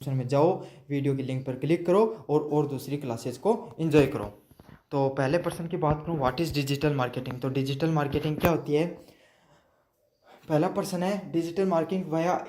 Option में जाओ, video की लिंक पर क्लिक करो और दूसरी क्लासेस को एंजॉय करो। तो पहले पर्सन की बात करूँ, व्हाट इज़ डिजिटल मार्केटिंग। तो डिजिटल मार्केटिंग क्या होती है। पहला पर्सन है digital marketing via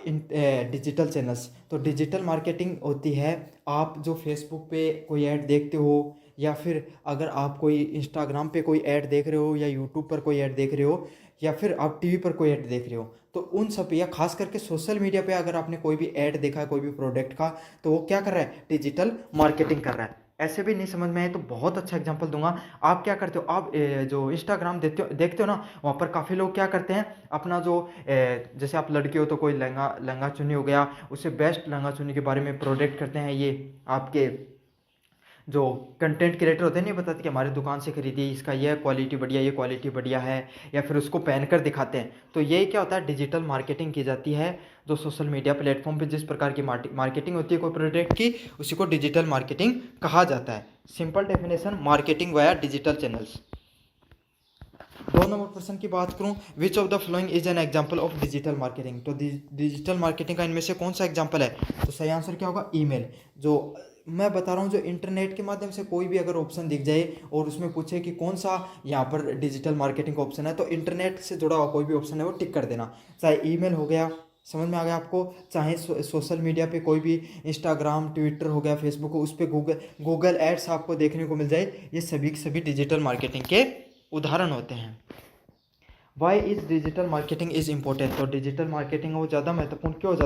digital channels. तो डिजिटल मार्केटिंग होती है, आप जो फेसबुक पे कोई ऐड देखते हो, या फिर अगर आप कोई इंस्टाग्राम पे कोई ऐड देख रहे हो, या यूट्यूब पर कोई ऐड देख रहे हो, या फिर आप टीवी पर कोई ऐड देख रहे हो, तो उन सब, या खास करके सोशल मीडिया पे अगर आपने कोई भी ऐड देखा है कोई भी प्रोडक्ट का, तो वो क्या कर रहा है, डिजिटल मार्केटिंग कर रहा है। ऐसे भी नहीं समझ में आए तो बहुत अच्छा एग्जांपल दूंगा। आप क्या करते हो, आप जो इंस्टाग्राम देखते हो ना, वहाँ पर काफ़ी लोग क्या करते हैं, अपना जो जैसे आप लड़के हो तो कोई लहंगा लहंगा चुन्नी हो गया, उससे बेस्ट लहंगा चुन्नी के बारे में प्रोडक्ट करते हैं। ये आपके जो कंटेंट क्रिएटर होते हैं, नहीं बताते कि हमारे दुकान से खरीदिए, इसका ये क्वालिटी बढ़िया, ये क्वालिटी बढ़िया है, या फिर उसको पहनकर दिखाते हैं। तो ये क्या होता है, डिजिटल मार्केटिंग की जाती है। जो सोशल मीडिया प्लेटफॉर्म पे जिस प्रकार की मार्केटिंग होती है कोई प्रोडक्ट की, उसी को डिजिटल मार्केटिंग कहा जाता है। Simple definition, marketing via digital channels. 2 number person की बात करूं, विच of the following is an example of digital marketing. तो डिजिटल मार्केटिंग का इनमें से कौन सा एग्जाम्पल है। तो सही आंसर क्या होगा, ईमेल। जो मैं बता रहा हूँ, जो इंटरनेट के माध्यम से कोई भी अगर ऑप्शन दिख जाए और उसमें पूछे कि कौन सा यहाँ पर डिजिटल मार्केटिंग का ऑप्शन है, तो इंटरनेट से जुड़ा हुआ कोई भी ऑप्शन है वो टिक कर देना। चाहे ईमेल हो गया, समझ में आ गया आपको, चाहे सोशल मीडिया पे कोई भी इंस्टाग्राम, ट्विटर हो गया, फेसबुक हो, उस पर गूगल एड्स आपको देखने को मिल जाए, ये सभी के सभी डिजिटल मार्केटिंग के उदाहरण होते हैं। Why is digital marketing is important. तो डिजिटल मार्केटिंग वो ज़्यादा महत्वपूर्ण क्यों हो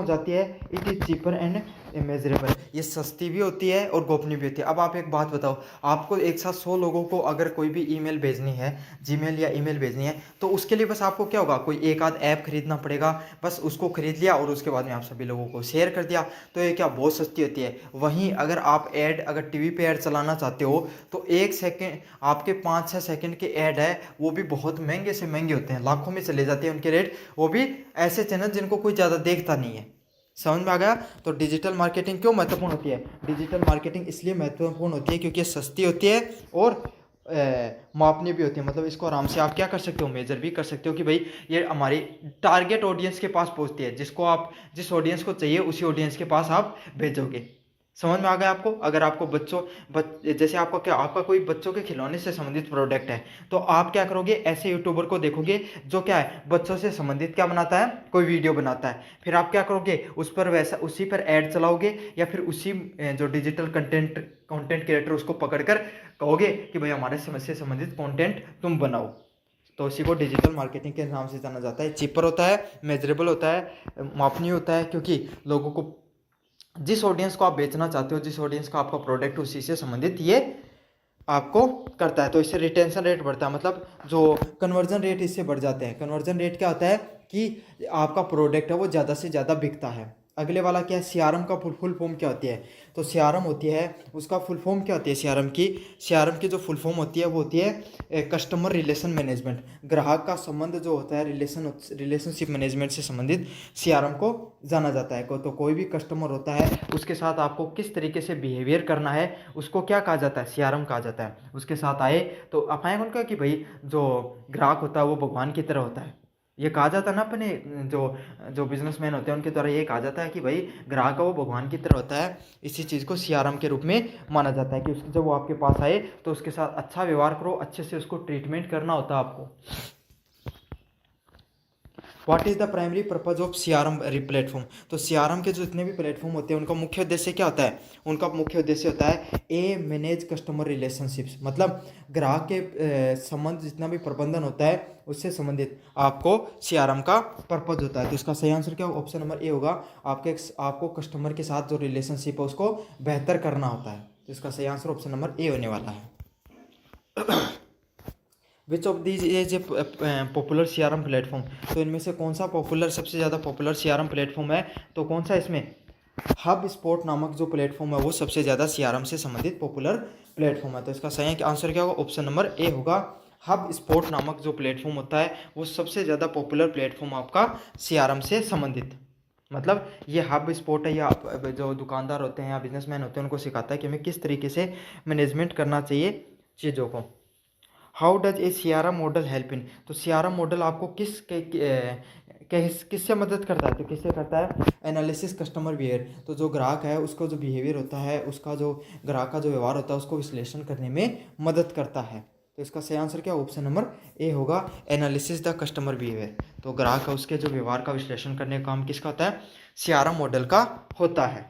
जाती है, it is cheaper and measurable. ये सस्ती भी होती है और गोपनीय भी होती है। अब आप एक बात बताओ, आपको एक साथ 100 लोगों को अगर कोई भी ईमेल भेजनी है, जीमेल या ईमेल भेजनी है, तो उसके लिए बस आपको क्या होगा, कोई एक आध ऐप खरीदना पड़ेगा, बस उसको खरीद लिया और उसके बाद में आप सभी लोगों को शेयर कर दिया। तो ये क्या बहुत सस्ती होती है। वहीं अगर आप अगर टीवी पे ऐड चलाना चाहते हो, तो 1 सेकेंड, आपके 5-6 सेकेंड के ऐड है, वो भी बहुत महंगे से महंगे होते हैं, लाखों में चले जाते हैं उनके रेट, वो भी ऐसे चैनल जिनको कोई ज़्यादा देखता नहीं है। समझ में आ गया। तो डिजिटल मार्केटिंग क्यों महत्वपूर्ण होती है, डिजिटल मार्केटिंग इसलिए महत्वपूर्ण होती है क्योंकि ये सस्ती होती है और मापनी भी होती है। मतलब इसको आराम से आप क्या कर सकते हो, मेजर भी कर सकते हो कि भाई ये हमारी टारगेट ऑडियंस के पास पहुंचती है, जिसको आप जिस ऑडियंस को चाहिए उसी ऑडियंस के पास आप भेजोगे। समझ में आ गया आपको। अगर आपको जैसे आपका क्या, आपका कोई बच्चों के खिलौने से संबंधित प्रोडक्ट है, तो आप क्या करोगे, ऐसे यूट्यूबर को देखोगे जो क्या है, बच्चों से संबंधित क्या बनाता है, कोई वीडियो बनाता है, फिर आप क्या करोगे, उस पर वैसा उसी पर ऐड चलाओगे, या फिर उसी जो डिजिटल कंटेंट क्रिएटर उसको पकड़कर कहोगे कि भाई हमारे से संबंधित कंटेंट तुम बनाओ। तो इसी को डिजिटल मार्केटिंग के नाम से जाना जाता है। चीपर होता है, मेजरेबल होता है, मापनीय होता है, क्योंकि लोगों को, जिस ऑडियंस को आप बेचना चाहते हो, जिस ऑडियंस का आपका प्रोडक्ट, उसी से संबंधित ये आपको करता है। तो इससे रिटेंशन रेट बढ़ता है, मतलब जो कन्वर्जन रेट इससे बढ़ जाते हैं। कन्वर्जन रेट क्या होता है कि आपका प्रोडक्ट है वो ज़्यादा से ज़्यादा बिकता है। अगले वाला क्या है, सीआरएम का फुल फॉर्म क्या होती है। तो सीआरएम होती है, उसका फुल फॉर्म क्या होती है, सीआरएम की जो फुल फॉर्म होती है वो होती है कस्टमर रिलेशन मैनेजमेंट। ग्राहक का संबंध जो होता है, रिलेशनशिप मैनेजमेंट से संबंधित सीआरएम को जाना जाता है। तो कोई भी कस्टमर होता है, उसके साथ आपको किस तरीके से बिहेवियर करना है, उसको क्या कहा जाता है, सीआरएम कहा जाता है। उसके साथ आए तो अपाएंगे उनका कि भाई जो ग्राहक होता है वो भगवान की तरह होता है। ये कहा जाता है ना अपने जो जो बिजनेसमैन होते हैं उनके द्वारा ये कहा जाता है कि भाई ग्राहक का वो भगवान की तरह होता है। इसी चीज़ को सीआरएम के रूप में माना जाता है कि उसके जब वो आपके पास आए तो उसके साथ अच्छा व्यवहार करो, अच्छे से उसको ट्रीटमेंट करना होता है आपको। What is the primary purpose of CRM platform. तो सीआरएम के जो जितने भी प्लेटफॉर्म होते हैं उनका मुख्य उद्देश्य क्या होता है, उनका मुख्य उद्देश्य होता है मैनेज कस्टमर रिलेशनशिप्स। मतलब ग्राहक के संबंध जितना भी प्रबंधन होता है उससे संबंधित आपको सीआरएम का पर्पज होता है। तो इसका सही आंसर क्या होगा, ऑप्शन नंबर ए होगा। आपको कस्टमर के साथ जो रिलेशनशिप है उसको बेहतर करना होता है। तो इसका सही आंसर ऑप्शन नंबर ए होने वाला है। Which of these is a popular CRM platform. तो इनमें से कौन सा सबसे ज़्यादा पॉपुलर सीआरएम प्लेटफॉर्म है, तो कौन सा इसमें, हब स्पॉट नामक जो प्लेटफॉर्म है वो सबसे ज़्यादा सीआरएम से संबंधित पॉपुलर प्लेटफॉर्म है। तो इसका सही आंसर क्या होगा, ऑप्शन नंबर ए होगा। हब स्पॉट नामक जो प्लेटफॉर्म होता है वो सबसे ज़्यादा पॉपुलर प्लेटफॉर्म आपका सीआरएम से संबंधित। मतलब ये हब स्पॉट है, या जो दुकानदार होते हैं या बिजनेसमैन होते हैं उनको सिखाता है कि हमें किस तरीके से मैनेजमेंट करना चाहिए चीज़ों को। How does a CRM model help in, तो सीआरएम मॉडल आपको किससे मदद करता है, तो किससे करता है, एनालिसिस कस्टमर बिहेवियर, तो जो ग्राहक है उसका जो बिहेवियर होता है, उसका जो ग्राहक का जो व्यवहार होता है उसको विश्लेषण करने में मदद करता है। तो इसका सही आंसर क्या, ऑप्शन नंबर ए होगा, एनालिसिस द कस्टमर बिहेवियर। तो ग्राहक का उसके जो व्यवहार का विश्लेषण करने का काम किसका होता है, सीआरएम मॉडल का होता है।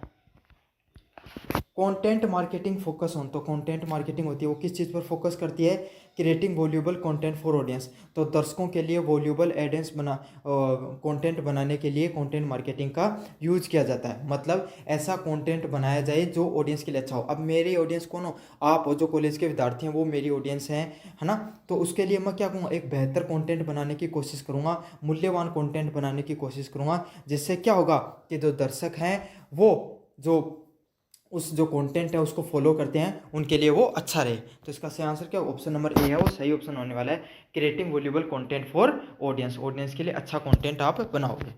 कंटेंट मार्केटिंग फोकस ऑन, तो कंटेंट मार्केटिंग होती है वो किस चीज़ पर फोकस करती है, creating voluble content for audience, तो दर्शकों के लिए वॉल्यूबल एडेंस कंटेंट बनाने के लिए कंटेंट मार्केटिंग का यूज किया जाता है। मतलब ऐसा कंटेंट बनाया जाए जो ऑडियंस के लिए अच्छा हो। अब मेरी ऑडियंस कौन हो, आप हो, जो कॉलेज के विद्यार्थी हैं वो मेरी ऑडियंस है ना। तो उसके लिए मैं क्या करूँगा, एक बेहतर कंटेंट बनाने की कोशिश करूँगा, मूल्यवान कंटेंट बनाने की कोशिश करूँगा, जिससे क्या होगा कि जो दर्शक हैं वो जो उस जो कंटेंट है उसको फॉलो करते हैं, उनके लिए वो अच्छा रहे। तो इसका सही आंसर क्या, ऑप्शन नंबर ए है, वो सही ऑप्शन होने वाला है, creating valuable content for audience, audience के लिए अच्छा कंटेंट आप बनाओगे।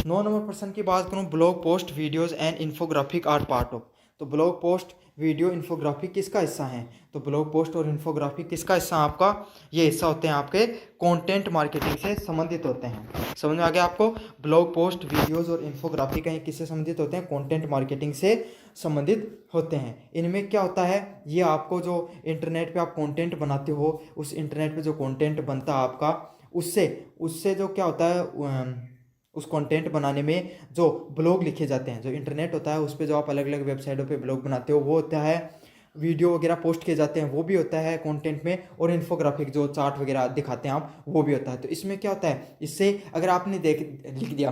9 नंबर प्रश्न की बात करूं, blog post videos and infographic are part of, तो ब्लॉग पोस्ट वीडियो इन्फोग्राफिक किसका हिस्सा है, तो ब्लॉग पोस्ट और इन्फोग्राफिक किसका हिस्सा है, आपका ये हिस्सा होते हैं आपके कंटेंट मार्केटिंग से संबंधित होते हैं। समझ में आ गया आपको, ब्लॉग पोस्ट वीडियोस और इन्फोग्राफिक हैं किससे संबंधित होते हैं, कंटेंट मार्केटिंग से संबंधित होते हैं। इनमें क्या होता है, ये आपको जो इंटरनेट पे आप कंटेंट बनाते हो, उस इंटरनेट पे जो कंटेंट बनता है आपका, उससे उससे जो क्या होता है, उस कंटेंट बनाने में जो ब्लॉग लिखे जाते हैं, जो इंटरनेट होता है उस पर जो आप अलग अलग वेबसाइटों पे ब्लॉग बनाते हो वो होता है, वीडियो वगैरह पोस्ट किए जाते हैं वो भी होता है कंटेंट में, और इन्फोग्राफिक जो चार्ट वगैरह दिखाते हैं आप वो भी होता है। तो इसमें क्या होता है, इससे अगर आपने लिख दिया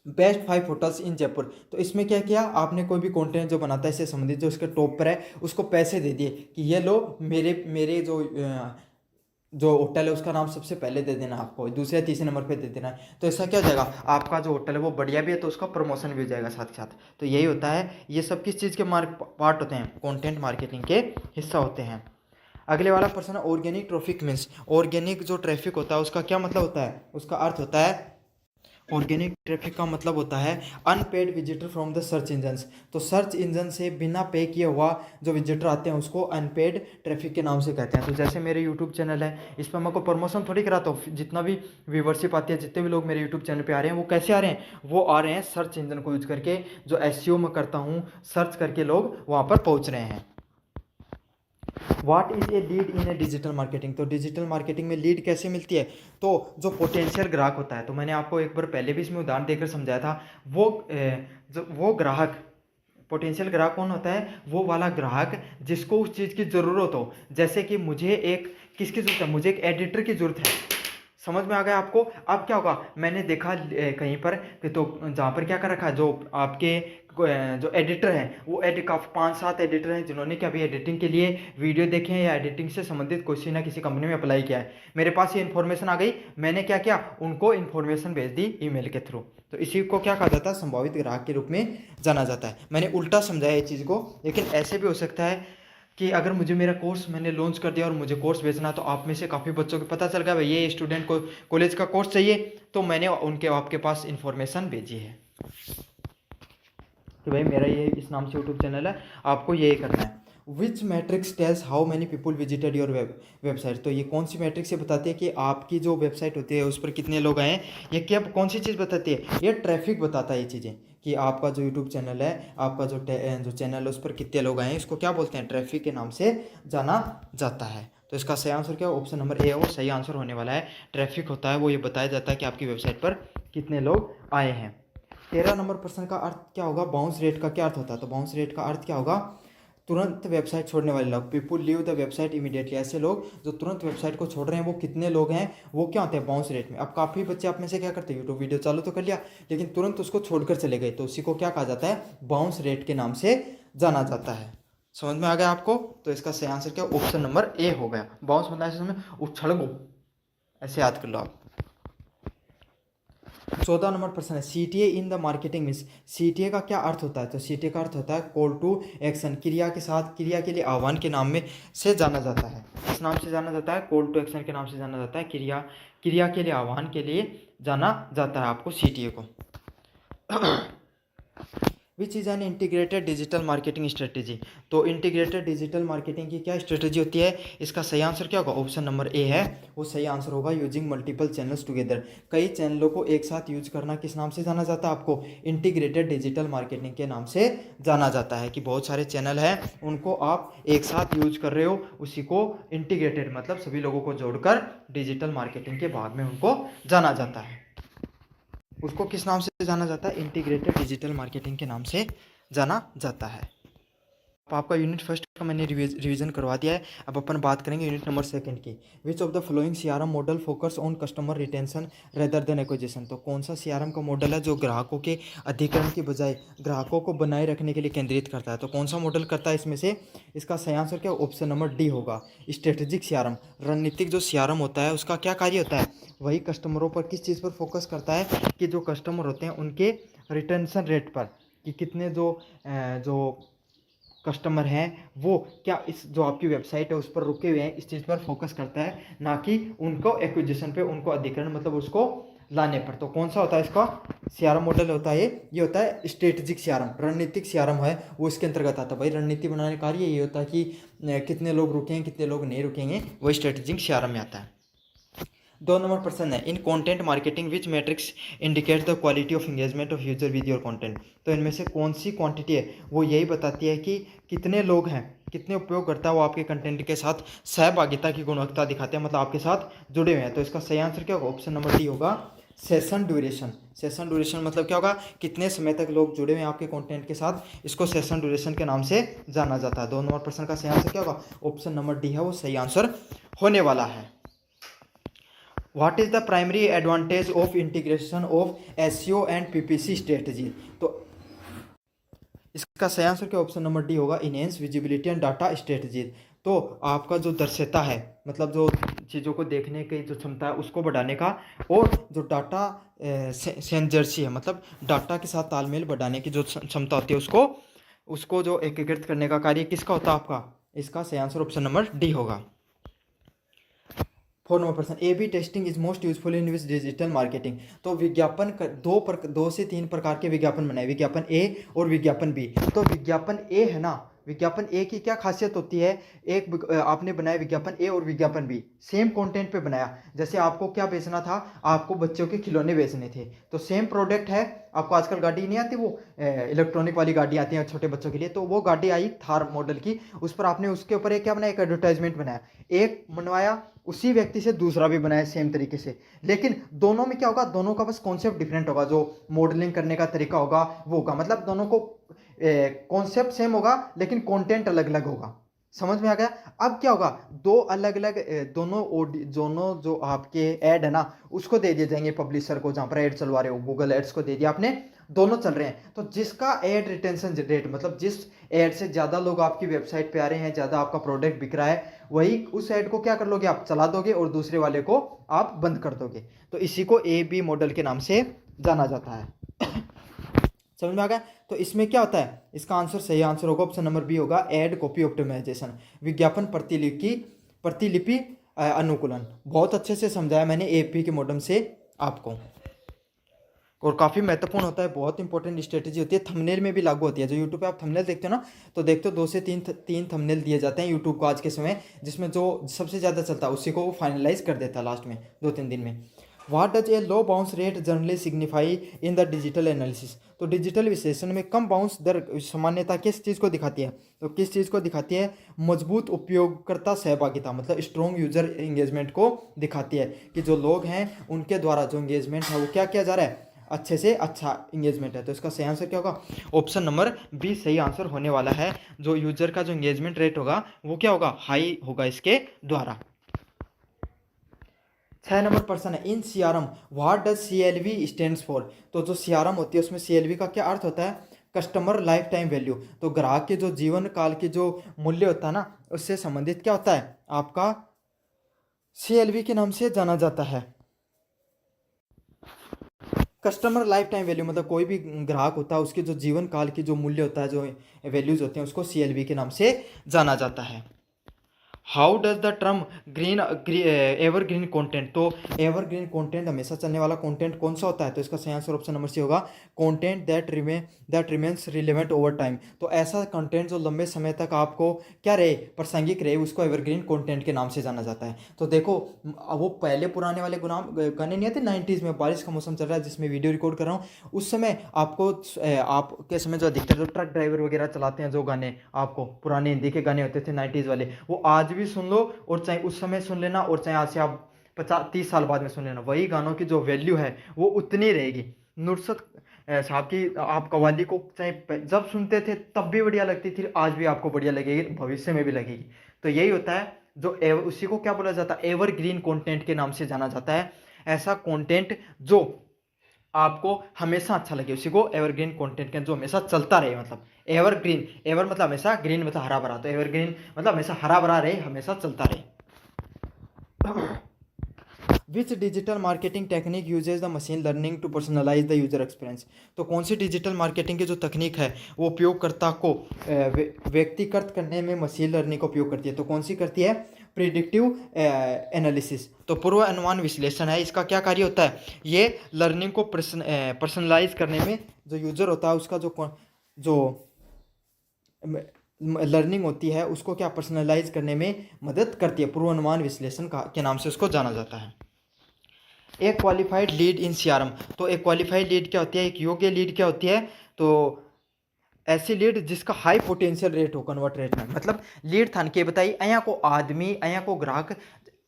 बेस्ट 5 होटल्स इन जयपुर, तो इसमें क्या किया आपने, कोई भी कंटेंट जो बनाता है इससे संबंधित जो उसके टॉप पर है उसको पैसे दे दिए कि ये लो, मेरे मेरे जो होटल है उसका नाम सबसे पहले दे देना, आपको दूसरे तीसरे नंबर पे दे देना है। तो ऐसा क्या हो जाएगा, आपका जो होटल है वो बढ़िया भी है तो उसका प्रमोशन भी हो जाएगा साथ साथ। तो यही होता है, ये सब किस चीज़ के पार्ट होते हैं, कंटेंट मार्केटिंग के हिस्सा होते हैं। अगले वाला प्रश्न है, ऑर्गेनिक ट्रैफिक मीन्स, ऑर्गेनिक जो ट्रैफिक होता है उसका क्या मतलब होता है, उसका अर्थ होता है, ऑर्गेनिक ट्रैफिक का मतलब होता है unpaid visitor from the search engines, तो सर्च इंजन से बिना पे किए हुआ जो विजिटर आते हैं उसको अनपेड ट्रैफिक के नाम से कहते हैं। तो जैसे मेरे यूट्यूब चैनल है, इस पर मैं को प्रमोशन थोड़ी कराता हूँ, जितना भी व्यूवरशिप आती है, जितने भी लोग मेरे यूट्यूब चैनल पे आ रहे हैं वो कैसे आ रहे हैं, वो आ रहे हैं सर्च इंजन को यूज करके, जो एसईओ मैं करता हूँ, सर्च करके लोग वहाँ पर पहुँच रहे हैं। What is a lead in A digital marketing, तो डिजिटल मार्केटिंग में लीड कैसे मिलती है, तो जो पोटेंशियल ग्राहक होता है, तो मैंने आपको एक बार पहले भी इसमें उदाहरण देकर समझाया था, वो ग्राहक, पोटेंशियल ग्राहक कौन होता है, वो वाला ग्राहक जिसको उस चीज़ की ज़रूरत हो। जैसे कि मुझे एक किसकी ज़रूरत है, मुझे एक एडिटर की ज़रूरत है, समझ में आ गया आपको। अब क्या होगा, मैंने देखा कहीं पर तो जहाँ पर क्या कर रखा है, जो आपके जो एडिटर हैं वो काफ़ी 5-7 एडिटर हैं जिन्होंने क्या भी एडिटिंग के लिए वीडियो देखे हैं या एडिटिंग से संबंधित किसी ना किसी कंपनी में अप्लाई किया है। मेरे पास ये इन्फॉर्मेशन आ गई, मैंने क्या किया, उनको इन्फॉर्मेशन भेज दी ईमेल के थ्रू। तो इसी को क्या कहा जाता है, संभावित ग्राहक के रूप में जाना जाता है। मैंने उल्टा समझाया इस चीज़ को, लेकिन ऐसे भी हो सकता है कि अगर मुझे मेरा कोर्स मैंने लॉन्च कर दिया और मुझे कोर्स बेचना, तो आप में से काफ़ी बच्चों को पता चल गया भाई ये स्टूडेंट को कॉलेज का कोर्स चाहिए, तो मैंने उनके आपके पास इन्फॉर्मेशन भेजी है कि भाई मेरा ये इस नाम से यूट्यूब चैनल है, आपको ये करना है। Which metrics tells how many people visited your website, तो ये कौन सी मैट्रिक्स ये बताती है कि आपकी जो वेबसाइट होती है उस पर कितने लोग आए हैं, ये क्या कौन सी चीज़ बताती है, ये ट्रैफिक बताता है ये चीज़ें, कि आपका जो यूट्यूब चैनल है, आपका जो चैनल है उस पर कितने लोग आए हैं, इसको क्या बोलते हैं, ट्रैफिक के नाम से जाना जाता है। तो इसका सही आंसर क्या है, ऑप्शन नंबर ए है वो सही आंसर होने वाला है। ट्रैफिक होता है वो ये बताया जाता है कि आपकी वेबसाइट पर कितने लोग आए हैं। 13 नंबर प्रश्न का अर्थ क्या होगा, बाउंस रेट का क्या अर्थ होता है, तो बाउंस रेट का अर्थ क्या होगा, तुरंत वेबसाइट छोड़ने वाले लोग, people leave the website immediately, ऐसे लोग जो तुरंत वेबसाइट को छोड़ रहे हैं वो कितने लोग हैं, वो क्या होते हैं बाउंस रेट में। अब काफ़ी बच्चे आप में से क्या करते हैं, यूट्यूब वीडियो चालू तो कर लिया लेकिन तुरंत उसको छोड़कर चले गए, तो उसी को क्या कहा जाता है, बाउंस रेट के नाम से जाना जाता है। समझ में आ गया आपको, तो इसका सही आंसर क्या, ऑप्शन नंबर ए हो गया। बाउंस मतलब ऐसे समय उछल गो, ऐसे याद कर लो आप। 14 नंबर प्रश्न है, CTA in the marketing means, CTA का क्या अर्थ होता है, तो CTA का अर्थ होता है कॉल टू एक्शन, क्रिया के साथ, क्रिया के लिए आह्वान के नाम में से जाना जाता है। इस नाम से जाना जाता है, कॉल टू एक्शन के नाम से जाना जाता है, क्रिया के लिए आह्वान के लिए जाना जाता है आपको CTA को। Which is an integrated digital marketing strategy. तो इंटीग्रेटेड डिजिटल मार्केटिंग की क्या स्ट्रेटेजी होती है? इसका सही आंसर क्या होगा? ऑप्शन नंबर ए है वो सही आंसर होगा। यूजिंग मल्टीपल चैनल्स टुगेदर, कई चैनलों को एक साथ यूज करना किस नाम से जाना जाता है आपको? इंटीग्रेटेड डिजिटल मार्केटिंग के नाम से जाना जाता है। कि बहुत सारे चैनल हैं उनको आप एक साथ यूज कर रहे हो, उसी को इंटीग्रेटेड मतलब सभी लोगों को जोड़कर डिजिटल मार्केटिंग के भाग में उनको जाना जाता है। उसको किस नाम से जाना जाता है? इंटीग्रेटेड डिजिटल मार्केटिंग के नाम से जाना जाता है। आपका यूनिट फर्स्ट का मैंने रिवीजन करवा दिया है। अब अपन बात करेंगे यूनिट नंबर सेकंड की। विच of the following CRM model focus on customer retention rather than acquisition. तो कौन सा सीआरएम का मॉडल है जो ग्राहकों के अधिकरण की बजाय ग्राहकों को बनाए रखने के लिए केंद्रित करता है? तो कौन सा मॉडल करता है इसमें से? इसका सही आंसर क्या? ऑप्शन नंबर डी होगा, स्ट्रेटेजिक सीआरएम। रणनीतिक जो सीआरएम होता है उसका क्या कार्य होता है? वही कस्टमरों पर किस चीज़ पर फोकस करता है कि जो कस्टमर होते हैं उनके रिटेंशन रेट पर, कि कितने जो कस्टमर हैं वो क्या इस जो आपकी वेबसाइट है उस पर रुके हुए हैं, इस चीज़ पर फोकस करता है, ना कि उनको एक्विजिशन पे, उनको अधिकरण मतलब उसको लाने पर। तो कौन सा होता है इसका सीआरएम मॉडल होता है? ये होता है स्ट्रेटेजिक सीआरएम। रणनीतिक सीआरएम है वो इसके अंतर्गत आता है। भाई रणनीति बनाने का कार्य ये होता है कि कितने लोग रुकेंगे कितने लोग नहीं रुकेंगे, वही स्ट्रेटेजिक सीआरएम में आता है। 2 नंबर प्रश्न है, इन content marketing which matrix indicate the quality of engagement of user with your content. तो इनमें से कौन सी क्वांटिटी है वो यही बताती है कि कितने लोग हैं, कितने उपयोगकर्ता वो आपके कंटेंट के साथ सहभागिता की गुणवत्ता दिखाते हैं, मतलब आपके साथ जुड़े हुए हैं। तो इसका सही आंसर क्या होगा? ऑप्शन नंबर डी होगा, सेशन ड्यूरेशन। सेशन ड्यूरेशन मतलब क्या होगा? कितने समय तक लोग जुड़े हुए हैं आपके कंटेंट के साथ, इसको सेशन ड्यूरेशन के नाम से जाना जाता है। 2 नंबर प्रश्न का सही आंसर क्या होगा? ऑप्शन नंबर डी है वो सही आंसर होने वाला है। What is the primary advantage of integration of SEO and PPC strategy? तो इसका सही आंसर क्या? ऑप्शन नंबर डी होगा, enhance visibility and data strategy. तो आपका जो दृश्यता है, मतलब जो चीज़ों को देखने की जो क्षमता है उसको बढ़ाने का, और जो डाटा सेंजर्सी है मतलब डाटा के साथ तालमेल बढ़ाने की जो क्षमता होती है उसको जो एकीकृत करने का कार्य किसका होता है आपका? इसका सही आंसर ऑप्शन नंबर डी होगा। 4 नंबर प्रश्न, A B testing is most useful in which digital marketing. तो विज्ञापन दो से तीन प्रकार के विज्ञापन बनाए, विज्ञापन ए और विज्ञापन बी। तो विज्ञापन ए है ना, विज्ञापन ए की क्या खासियत होती है? आपने बनाया विज्ञापन ए और विज्ञापन बी, सेम कंटेंट पे बनाया। जैसे आपको क्या बेचना था? आपको बच्चों के खिलौने बेचने थे, तो सेम प्रोडक्ट है। आपको आजकल गाड़ी नहीं आती, वो इलेक्ट्रॉनिक वाली गाड़ी आती है छोटे बच्चों के लिए, तो वो गाड़ी आई थार मॉडल की, उस पर आपने उसके ऊपर एक क्या बनाया? एक एडवर्टाइजमेंट बनाया। एक बनवाया, उसी व्यक्ति से दूसरा भी बनाया सेम तरीके से, लेकिन दोनों में क्या होगा? दोनों का बस कॉन्सेप्ट डिफरेंट होगा, जो मॉडलिंग करने का तरीका होगा वो होगा, मतलब दोनों को कॉन्सेप्ट सेम होगा लेकिन कंटेंट अलग अलग होगा। समझ में आ गया? अब क्या होगा? दो अलग अलग दोनों जो आपके ऐड है ना उसको दे दिए जाएंगे पब्लिशर को, जहां पर ऐड चलवा रहे हो गूगल एड्स को दे दिया आपने, दोनों चल रहे हैं। तो जिसका ऐड रिटेंशन रेट, मतलब जिस ऐड से ज़्यादा लोग आपकी वेबसाइट पे आ रहे हैं, ज़्यादा आपका प्रोडक्ट बिक रहा है, वही उस ऐड को क्या कर लोगे? आप चला दोगे और दूसरे वाले को आप बंद कर दोगे। तो इसी को ए बी मॉडल के नाम से जाना जाता है। समझ में आ गया? तो इसमें क्या होता है? इसका आंसर सही आंसर होगा ऑप्शन नंबर बी होगा, एड कॉपी ऑप्टिमाइजेशन, विज्ञापन प्रतिलिपि अनुकूलन। बहुत अच्छे से समझाया मैंने एपी के मॉडल से आपको, और काफ़ी महत्वपूर्ण होता है, बहुत इंपॉर्टेंट स्ट्रेटेजी होती है। थंबनेल में भी लागू होती है। जो यूट्यूब पे आप थंबनेल देखते हो ना, तो देखते हो 2 से 3 थंबनेल दिए जाते हैं यूट्यूब को आज के समय, जिसमें जो सबसे ज़्यादा चलता है उसी को वो फाइनलाइज कर देता है लास्ट में 2-3 दिन में। What does a low bounce rate generally signify in the digital analysis. तो डिजिटल विश्लेषण में कम बाउंस दर सामान्यता किस चीज़ को दिखाती है? तो किस चीज़ को दिखाती है? मजबूत उपयोगकर्ता सहभागिता, मतलब स्ट्रॉन्ग यूजर एंगेजमेंट को दिखाती है, कि जो लोग हैं उनके द्वारा जो एंगेजमेंट है वो क्या किया जा रहा है? अच्छे से अच्छा एंगेजमेंट है। तो इसका सही आंसर क्या होगा? ऑप्शन नंबर बी सही आंसर होने वाला है। जो यूजर का जो एंगेजमेंट रेट होगा वो क्या होगा? हाई होगा इसके द्वारा। 6 नंबर प्रश्न है, in CRM what does CLV stands for. तो जो सीआरएम होती है उसमें सीएलवी का क्या अर्थ होता है? Customer life time value. तो ग्राहक के जो जीवन काल के जो मूल्य होता है ना, उससे संबंधित क्या होता है? आपका सीएलवी के नाम से जाना जाता है। कस्टमर लाइफ टाइम वैल्यू मतलब कोई भी ग्राहक होता है उसके जो जीवन काल की जो मूल्य होता है, जो वैल्यूज होते हैं, उसको सीएलवी के नाम से जाना जाता है। How does the term green evergreen content, तो एवरग्रीन कंटेंट हमेशा चलने वाला कंटेंट कौन सा होता है, तो इसका सही आंसर ऑप्शन नंबर सी होगा, content that remains relevant over time. तो ऐसा कंटेंट जो लंबे समय तक आपको क्या रहे, प्रासंगिक रहे, उसको एवरग्रीन कंटेंट के नाम से जाना जाता है। तो देखो वो पहले पुराने वाले गाने नहीं आते 90s में, बारिश का मौसम चल रहा है जिसमें वीडियो रिकॉर्ड कर रहा हूँ, उस समय आपको आपके समय जो अधिकतर जो ट्रक ड्राइवर वगैरह चलाते हैं, जो गाने आपको पुराने हिंदी के गाने होते थे 90s वाले, वो आज भी सुन लो और चाहे उस समय सुन लेना और चाहे आज से आप 50-30 साल बाद में सुन लेना, वही गानों की जो वैल्यू है वो उतनी रहेगी। नुसरत साहब की आप कव्वाली को चाहे जब सुनते थे तब भी बढ़िया लगती थी, आज भी आपको बढ़िया लगेगी, भविष्य में भी लगेगी। तो यही होता है जो उसी को क्या बोला जाता है, एवरग्रीन कंटेंट के नाम से जाना जाता है। ऐसा कंटेंट जो आपको हमेशा अच्छा लगे, उसी को एवरग्रीन कंटेंट के जो हमेशा चलता रहे, मतलब एवरग्रीन, एवर मतलब हमेशा, ग्रीन मतलब हरा भरा, तो एवरग्रीन मतलब हमेशा हरा भरा रहे, हमेशा चलता रहे। Which digital marketing technique uses the machine learning to personalise the user experience, तो कौन सी डिजिटल मार्केटिंग की जो तकनीक है वो उपयोगकर्ता को व्यक्तिगत करने में मशीन लर्निंग का उपयोग करती है, तो कौन सी करती है, प्रिडिक्टिव एनालिसिस, तो पूर्व अनुमान विश्लेषण है, इसका क्या कार्य होता है, ये लर्निंग को पर्सनलाइज करने में जो यूजर होता है उसका जो लर्निंग होती है उसको क्या पर्सनलाइज करने में मदद करती है, पूर्वानुमान विश्लेषण का के नाम से उसको जाना जाता है। एक क्वालिफाइड लीड इन सीआरएम, तो एक क्वालिफाइड लीड क्या होती है, एक योग्य लीड क्या होती है, तो ऐसी लीड जिसका हाई पोटेंशियल रेट हो, कन्वर्ट रेट में, मतलब लीड थान के बताई अया को आदमी, अया को ग्राहक,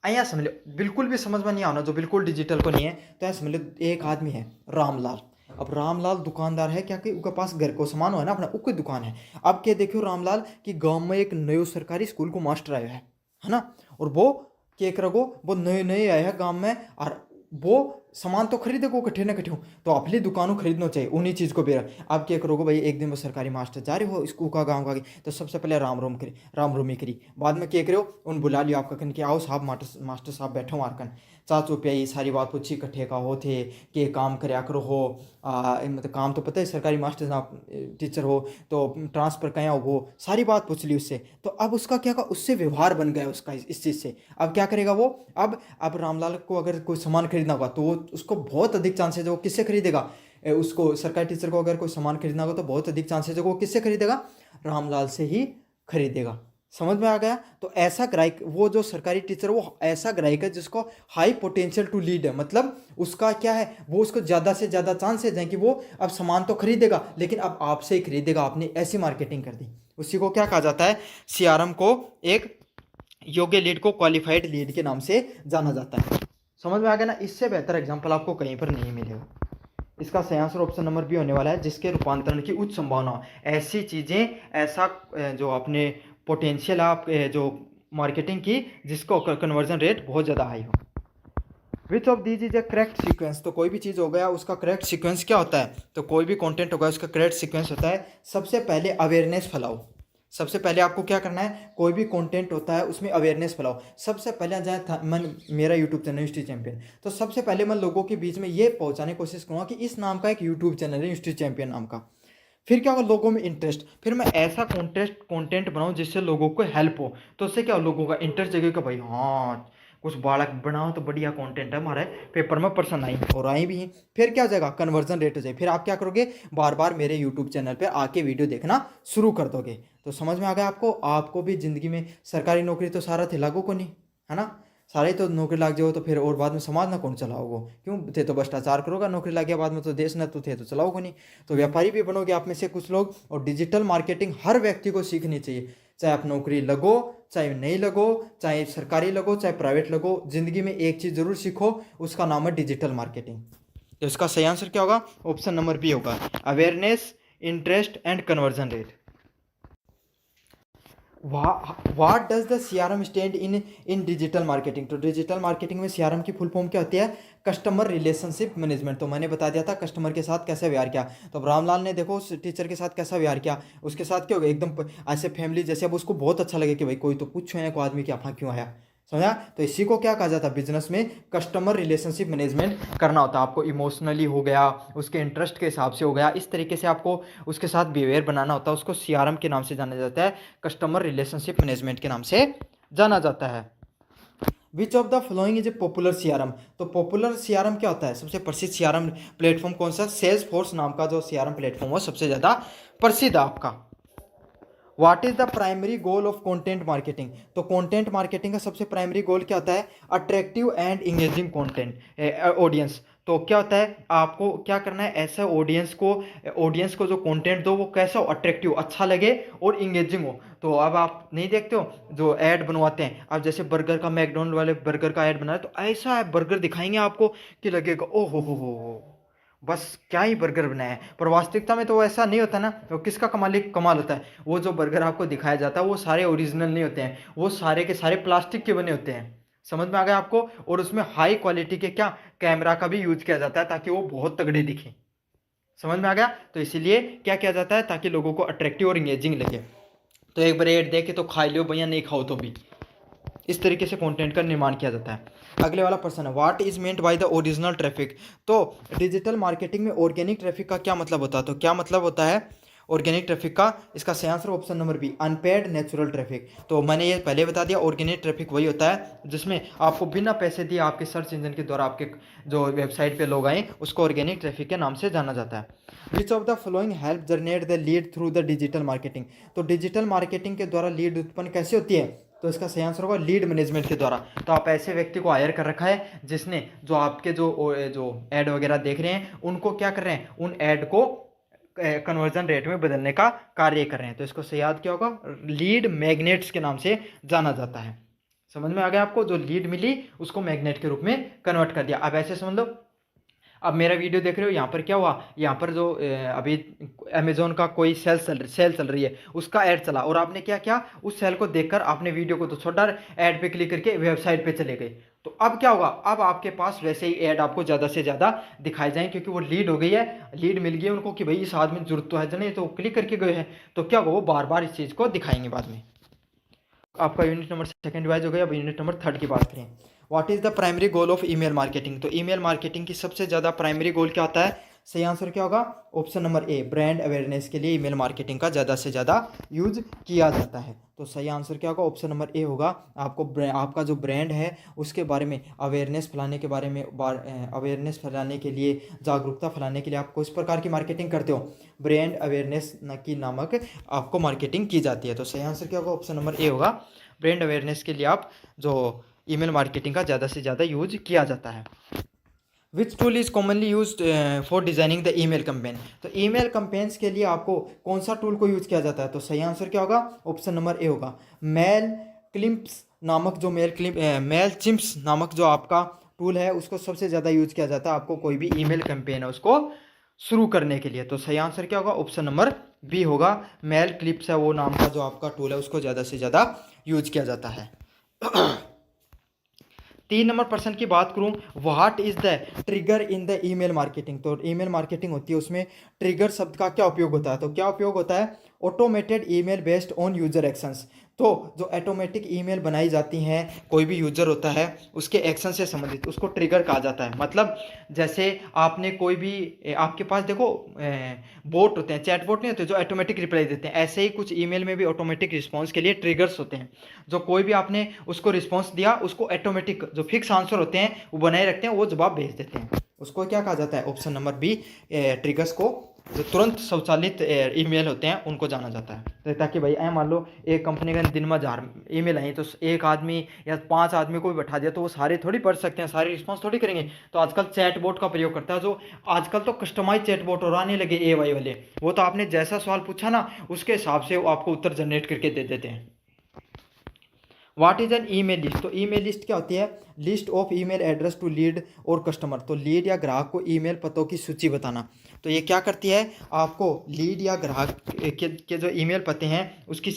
अया समझ लो बिल्कुल भी समझ में नहीं आना जो बिल्कुल डिजिटल को नहीं है, तो ऐसा समझ लो एक आदमी है रामलाल, अब रामलाल दुकानदार है क्या कि उसके पास घर को सामान हो है ना अपना, उसकी दुकान है। अब क्या देखियो रामलाल कि गांव में एक नयो सरकारी स्कूल को मास्टर आया है ना, और वो क्या करोगो, वो नए नए आया है गांव में, और वो सामान तो खरीदेगो कट्ठे ना कट्ठे, तो अपनी दुकानों खरीदना चाहिए उन्हीं चीज़ को बेरा। अब क्या करोगे भाई, एक दिन वो सरकारी मास्टर जा रहे हो स्कूल का गाँव का, तो सबसे पहले राम रोमी करी, बाद में क्या करो उन बुला लियो आपका कन के आओ साहब मास्टर साहब बैठो मारकन, चाचू प्याई सारी बात पूछी कट्ठे का हो थे कि काम करया करो हो, मतलब काम तो पता है सरकारी मास्टर साहब टीचर हो तो ट्रांसफ़र कया हो, सारी बात पूछ ली उससे, तो अब उसका क्या कहा, उससे व्यवहार बन गया उसका इस चीज़ से। अब क्या करेगा वो, अब रामलाल को अगर कोई सामान खरीदना होगा तो वो उसको बहुत अधिक चांसेज है वो किससे खरीदेगा, उसको सरकारी टीचर को अगर कोई सामान खरीदना होगा तो बहुत अधिक चांसेज है वो किससे खरीदेगा, रामलाल से ही खरीदेगा। समझ में आ गया। तो ऐसा ग्राहक, वो जो सरकारी टीचर वो ऐसा ग्राहक है जिसको हाई पोटेंशियल टू लीड है, मतलब उसका क्या है, वो उसको ज़्यादा से ज़्यादा चांसेज हैं कि वो अब सामान तो खरीदेगा लेकिन अब आपसे ही खरीदेगा, आपने ऐसी मार्केटिंग कर दी, उसी को क्या कहा जाता है, सीआरएम को एक योग्य लीड को क्वालिफाइड लीड के नाम से जाना जाता है। समझ में आ गया ना, इससे बेहतर एग्जाम्पल आपको कहीं पर नहीं मिलेगा। इसका सही आंसर ऑप्शन नंबर बी होने वाला है, जिसके रूपांतरण की उच्च संभावना हो, ऐसी चीज़ें, ऐसा जो अपने पोटेंशियल आप जो मार्केटिंग की जिसको कन्वर्जन रेट बहुत ज़्यादा हाई हो। Which of these is A correct sequence, तो कोई भी चीज़ हो गया उसका करेक्ट सीक्वेंस क्या होता है, तो कोई भी कंटेंट होगा उसका करेक्ट सीक्वेंस होता है, सबसे पहले अवेयरनेस फैलाओ, सबसे पहले आपको क्या करना है, कोई भी कंटेंट होता है उसमें अवेयरनेस फैलाओ। सबसे पहले जाए मन मेरा यूट्यूब चैनल हिस्ट्री चैंपियन, तो सबसे पहले मैं लोगों के बीच में ये पहुंचाने की कोशिश करूँगा कि इस नाम का एक यूट्यूब चैनल है हिस्ट्री चैंपियन नाम का। फिर क्या होगा, लोगों में इंटरेस्ट, फिर मैं ऐसा कंटेंट बनाऊं जिससे लोगों को हेल्प हो, तो उससे क्या हो, लोगों का इंटरेस्ट जगेगा भाई, हाँ कुछ बालक बनाओ तो बढ़िया कंटेंट है हमारे पेपर में पर्सन आई और आई भी हैं। फिर क्या हो जाएगा, कन्वर्जन रेट हो जाए, फिर आप क्या करोगे, बार बार मेरे यूट्यूब चैनल पे आके वीडियो देखना शुरू कर दोगे। तो समझ में आ गया आपको, आपको भी ज़िंदगी में सरकारी नौकरी तो सारा थे लागू को नहीं है ना, सारे तो नौकरी लग जाओ तो फिर और बाद में समाज ना कौन चलाओगे, क्यों थे तो भ्रष्टाचार करोगा, नौकरी लग गया बाद में तो देश ना तो थे तो चलाओगे नहीं, तो व्यापारी भी बनोगे आप में से कुछ लोग। और डिजिटल मार्केटिंग हर व्यक्ति को सीखनी चाहिए, चाहे आप नौकरी लगो चाहे नहीं लगो, चाहे सरकारी लगो चाहे प्राइवेट लगो, जिंदगी में एक चीज़ जरूर सीखो, उसका नाम है डिजिटल मार्केटिंग। तो इसका सही आंसर क्या होगा, ऑप्शन नंबर बी होगा, awareness, interest and conversion rate. What does the CRM stand in digital marketing, तो डिजिटल मार्केटिंग में सीआरएम की फुल फॉर्म क्या होती है, कस्टमर रिलेशनशिप मैनेजमेंट। तो मैंने बता दिया था कस्टमर के साथ कैसे व्यवहार किया, तो अब रामलाल ने देखो उस टीचर के साथ कैसा व्यवहार किया, उसके साथ क्या हो गया एकदम ऐसे फैमिली जैसे, अब उसको बहुत अच्छा लगे कि भाई कोई तो पूछो है को आदमी कि अपना क्यों आया, समझा। तो इसी को क्या कहा जाता है बिजनेस में, कस्टमर रिलेशनशिप मैनेजमेंट करना होता है। आपको इमोशनली हो गया, उसके इंटरेस्ट के हिसाब से हो गया, इस तरीके से आपको उसके साथ बिहेवियर बनाना होता है, उसको सीआरएम के नाम से जाना जाता है, कस्टमर रिलेशनशिप मैनेजमेंट के नाम से जाना जाता है। Which of the following is a popular CRM. तो पॉपुलर सीआरएम क्या होता है, सबसे प्रसिद्ध सीआरएम प्लेटफॉर्म कौन सा, सेल्स फोर्स नाम का जो सीआरएम प्लेटफॉर्म है सबसे ज़्यादा प्रसिद्ध है आपका। What is the primary goal of content marketing. तो कंटेंट मार्केटिंग का सबसे प्राइमरी गोल क्या होता है, attractive and engaging content audience. तो क्या होता है, आपको क्या करना है, ऐसा ऑडियंस को जो कंटेंट दो वो कैसा हो, अट्रैक्टिव, अच्छा लगे और इंगेजिंग हो। तो अब आप नहीं देखते हो जो ऐड बनवाते हैं, अब जैसे बर्गर का, मैकडोनल्ड वाले बर्गर का ऐड बनाए तो ऐसा बर्गर दिखाएंगे आपको कि लगेगा ओ हो, बस क्या ही बर्गर बनाया है। पर वास्तविकता में तो ऐसा नहीं होता ना। तो किसका कमाल होता है, वो जो बर्गर आपको दिखाया जाता है वो सारे ओरिजिनल नहीं होते हैं, वो सारे के सारे प्लास्टिक के बने होते हैं। समझ में आ गया आपको। और उसमें हाई क्वालिटी के क्या कैमरा का भी यूज किया जाता है ताकि वो बहुत तगड़े दिखें। समझ में आ गया। तो इसीलिए क्या किया जाता है, ताकि लोगों को अट्रैक्टिव और इंगेजिंग लगे। तो एक बार ऐड देखे तो खा लियो भैया, नहीं खाओ तो भी। इस तरीके से कंटेंट का निर्माण किया जाता है। अगले वाला प्रश्न है, what is meant by the original traffic. तो डिजिटल मार्केटिंग में ऑर्गेनिक ट्रैफिक का क्या मतलब होता है, तो क्या मतलब होता है ऑर्गेनिक ट्रैफिक का, इसका सही answer option number B, unpaid natural traffic. तो मैंने ये पहले बता दिया, ऑर्गेनिक ट्रैफिक वही होता है जिसमें आपको बिना पैसे दिए आपके सर्च इंजन के द्वारा आपके जो वेबसाइट पे लोग आए, उसको ऑर्गेनिक ट्रैफिक के नाम से जाना जाता है। Which of the following help generate the lead through the digital marketing. तो डिजिटल मार्केटिंग के द्वारा लीड उत्पन्न कैसे होती है, तो इसका सही आंसर होगा लीड मैनेजमेंट के द्वारा। तो आप ऐसे व्यक्ति को हायर कर रखा है जिसने जो आपके जो ऐड वगैरह देख रहे हैं उनको क्या कर रहे हैं, उन ऐड को कन्वर्जन रेट में बदलने का कार्य कर रहे हैं। तो इसको सही याद क्या होगा, लीड मैग्नेट्स के नाम से जाना जाता है। समझ में आ गया आपको, जो लीड मिली उसको मैग्नेट के रूप में कन्वर्ट कर दिया। अब ऐसे समझ लो, अब मेरा वीडियो देख रहे हो, यहाँ पर क्या हुआ, यहाँ पर जो अभी अमेजोन का कोई सेल चल रही है, उसका ऐड चला और आपने क्या किया, उस सेल को देखकर आपने वीडियो को तो छोड़ा, ऐड पे क्लिक करके वेबसाइट पे चले गए। तो अब क्या होगा, अब आपके पास वैसे ही ऐड आपको ज़्यादा से ज़्यादा दिखाए जाएं, क्योंकि वो लीड हो गई है, लीड मिल गई है उनको कि भाई इस आदमी की जरूरत तो है नहीं, तो क्लिक करके गए हैं। तो क्या होगा, वो बार बार इस चीज़ को दिखाएंगे बाद में। आपका यूनिट नंबर सेकंड डिवाइज हो गया। अब यूनिट नंबर थर्ड की बात करें, what is the primary goal of email marketing. तो ईमेल मार्केटिंग की सबसे ज़्यादा प्राइमरी गोल क्या होता है, सही आंसर क्या होगा, option number A, brand awareness के लिए ईमेल मार्केटिंग का ज़्यादा से ज़्यादा यूज किया जाता है। तो सही आंसर क्या होगा, ऑप्शन नंबर ए होगा। आपका जो ब्रांड है उसके बारे में अवेयरनेस फैलाने के बारे में, अवेयरनेस फैलाने के लिए, जागरूकता फैलाने के लिए आप किस प्रकार की मार्केटिंग करते हो, ब्रांड अवेयरनेस की नामक आपको मार्केटिंग की जाती है। तो सही आंसर क्या होगा, ऑप्शन नंबर ए होगा। ब्रांड अवेयरनेस के लिए आप जो ईमेल मार्केटिंग का ज़्यादा से ज़्यादा यूज किया जाता है। Which tool is commonly use for designing the email campaign. तो ईमेल कैंपेन्स के लिए आपको कौन सा टूल को यूज किया जाता है, तो सही आंसर क्या होगा, ऑप्शन नंबर ए होगा। मेल क्लिप्स नामक जो मेल चिम्प्स नामक जो आपका टूल है उसको सबसे ज़्यादा यूज किया जाता है आपको कोई भी ईमेल कैंपेन है उसको शुरू करने के लिए। तो सही आंसर क्या होगा, ऑप्शन नंबर बी होगा। मेल क्लिप्स है वो नाम का जो आपका टूल है उसको ज़्यादा से ज़्यादा यूज किया जाता है। 3 नंबर प्रश्न की बात करूं, what is the trigger in the email marketing. तो ईमेल मार्केटिंग होती है, उसमें ट्रिगर शब्द का क्या उपयोग होता है, तो क्या उपयोग होता है, automated email based on user actions. तो जो ऑटोमेटिक ईमेल बनाई जाती हैं, कोई भी यूजर होता है उसके एक्शन से संबंधित, उसको ट्रिगर कहा जाता है। मतलब जैसे आपने कोई भी, आपके पास देखो बोट होते हैं, चैट बोट नहीं होते जो ऑटोमेटिक रिप्लाई देते हैं, ऐसे ही कुछ ईमेल में भी ऑटोमेटिक रिस्पॉन्स के लिए ट्रिगर्स होते हैं। जो कोई भी आपने उसको रिस्पॉन्स दिया, उसको ऑटोमेटिक जो फिक्स आंसर होते हैं वो बनाए रखते हैं, वो जवाब भेज देते हैं, उसको क्या कहा जाता है, ऑप्शन नंबर बी, ट्रिगर्स को। जो तुरंत स्वचालित ईमेल होते हैं उनको जाना जाता है। तो ताकि भाई मान लो एक कंपनी का दिन में 1000 ईमेल आई, तो एक आदमी या 5 आदमी को भी बैठा दिया तो वो सारे थोड़ी पढ़ सकते हैं, सारे रिस्पॉन्स थोड़ी करेंगे। तो आजकल चैट बोट का प्रयोग करता है, जो आजकल तो कस्टमाइज चैट बोट और आने लगे AI वाले, वो तो आपने जैसा सवाल पूछा ना उसके हिसाब से वो आपको उत्तर जनरेट करके दे देते हैं। What is an email list. तो ईमेल लिस्ट क्या होती है, list of email address to lead और कस्टमर। तो लीड या ग्राहक को ईमेल पतों की सूची बताना। तो ये क्या करती है, आपको लीड या ग्राहक के जो ईमेल पते हैं उसकी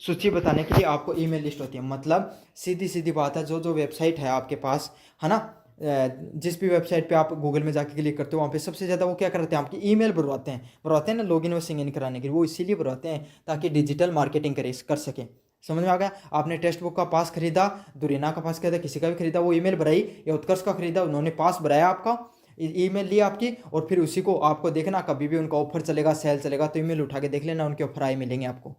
सूची बताने के लिए आपको ईमेल लिस्ट होती है। मतलब सीधी सीधी बात है, जो वेबसाइट है आपके पास है ना, जिस भी वेबसाइट पे आप गूगल में जाके क्लिक करते हो वहाँ पे सबसे ज़्यादा वो क्या करते हैं, आपकी ईमेल भरवाते हैं ना, लॉगिन और सिंग इन कराने के लिए। वो इसीलिए भरवाते हैं ताकि डिजिटल मार्केटिंग कर सकें। समझ में आ गया। आपने टेक्स्ट बुक का पास खरीदा, दुरीना का पास खरीदा, किसी का भी खरीदा, वो ईमेल भराई, या उत्कर्ष का खरीदा, उन्होंने पास भराया आपका, ईमेल लिया आपकी, और फिर उसी को आपको देखना कभी भी उनका ऑफर चलेगा, सेल चलेगा तो ईमेल उठा के देख लेना, उनके ऑफर आए मिलेंगे आपको।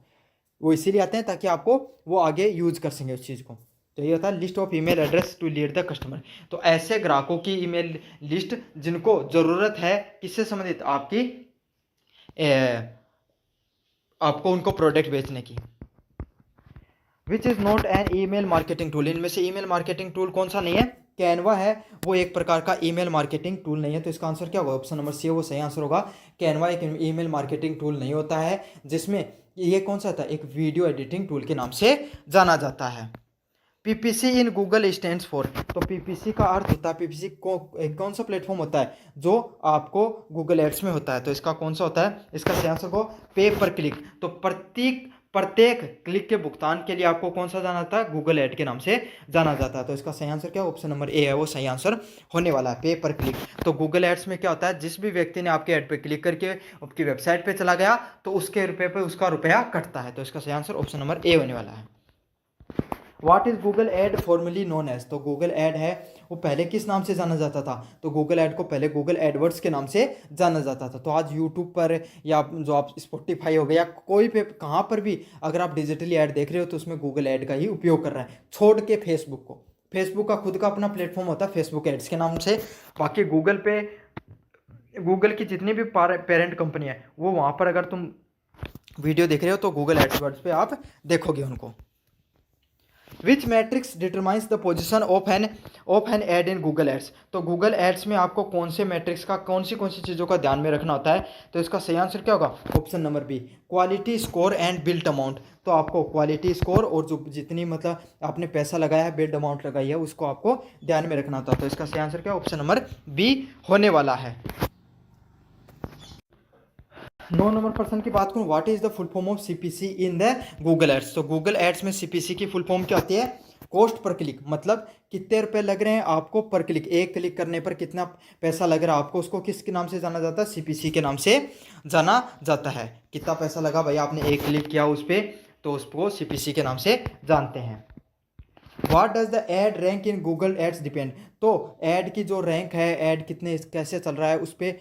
वो इसीलिए आते हैं ताकि आपको वो आगे यूज कर सकें उस चीज़ को। तो ये होता है list of email address to lead the customer. तो ऐसे ग्राहकों की ईमेल लिस्ट जिनको ज़रूरत है किससे संबंधित, आपकी आपको उनको प्रोडक्ट बेचने की। Which is not an email marketing tool, इनमें से ईमेल मार्केटिंग टूल कौन सा नहीं है, कैनवा है, वो एक प्रकार का ईमेल मार्केटिंग टूल नहीं है। तो इसका आंसर क्या होगा, ऑप्शन नंबर सी है वो सही आंसर होगा। कैनवा एक ईमेल मार्केटिंग टूल नहीं होता है, जिसमें ये कौन सा था, एक वीडियो एडिटिंग टूल के नाम से जाना जाता है। PPC in Google stands for, तो पीपीसी का अर्थ होता है, पीपीसी कौन सा प्लेटफॉर्म होता है जो आपको गूगल एड्स में होता है, तो इसका कौन सा होता है, इसका सही आंसर को पे पर क्लिक। तो प्रत्येक क्लिक के भुगतान के लिए आपको कौन सा जाना जाता है, गूगल एड के नाम से जाना जाता है। तो इसका सही आंसर क्या है, ऑप्शन नंबर ए है वो सही आंसर होने वाला है, पे पर क्लिक। तो गूगल एड्स में क्या होता है, जिस भी व्यक्ति ने आपके एड पे क्लिक करके आपकी वेबसाइट पे चला गया तो उसके रुपये पे उसका रुपया कटता है। तो इसका सही आंसर ऑप्शन नंबर ए होने वाला है। What is Google ad formerly known as, तो गूगल एड है वो पहले किस नाम से जाना जाता था, तो गूगल एड को पहले गूगल एडवर्ड्स के नाम से जाना जाता था। तो आज यूट्यूब पर या जो आप स्पॉटिफाई हो गया कोई पे कहाँ पर भी अगर आप डिजिटली ऐड देख रहे हो तो उसमें गूगल ऐड का ही उपयोग कर रहा है, छोड़ के फेसबुक को। फेसबुक का खुद का अपना प्लेटफॉर्म होता है फेसबुक एड्स के नाम से, बाकी गूगल पे गूगल की जितनी भी पेरेंट कंपनी है वो वहाँ पर अगर तुम वीडियो देख रहे हो तो गूगल एडवर्ड्स पे आप देखोगे उनको। Which metrics determines the position of an ad in Google ads, तो गूगल एड्स में आपको कौन से मैट्रिक्स का कौन सी चीज़ों का ध्यान में रखना होता है, तो इसका सही आंसर क्या होगा, option number B, quality score and build amount. तो आपको क्वालिटी स्कोर और जो जितनी मतलब आपने पैसा लगाया है, बिल्ड अमाउंट लगाई है, उसको आपको ध्यान में रखना होता है। तो इसका सही आंसर क्या, ऑप्शन नंबर बी होने वाला है। 9 नंबर पर्सन की बात करूं, what is the full form of CPC in the Google ads, तो गूगल एड्स में सीपीसी की फुल फॉर्म क्या होती है, कॉस्ट पर क्लिक, मतलब कितने रुपए लग रहे हैं आपको पर क्लिक, एक क्लिक करने पर कितना पैसा लग रहा है आपको, उसको किसके नाम से जाना जाता है, सीपीसी के नाम से जाना जाता है। कितना पैसा लगा भाई, आपने एक क्लिक किया उस पर, तो उसको सीपीसी के नाम से जानते हैं। What does the ad rank in Google ads depend, तो एड की जो रैंक है, एड कितने कैसे चल रहा है उस पर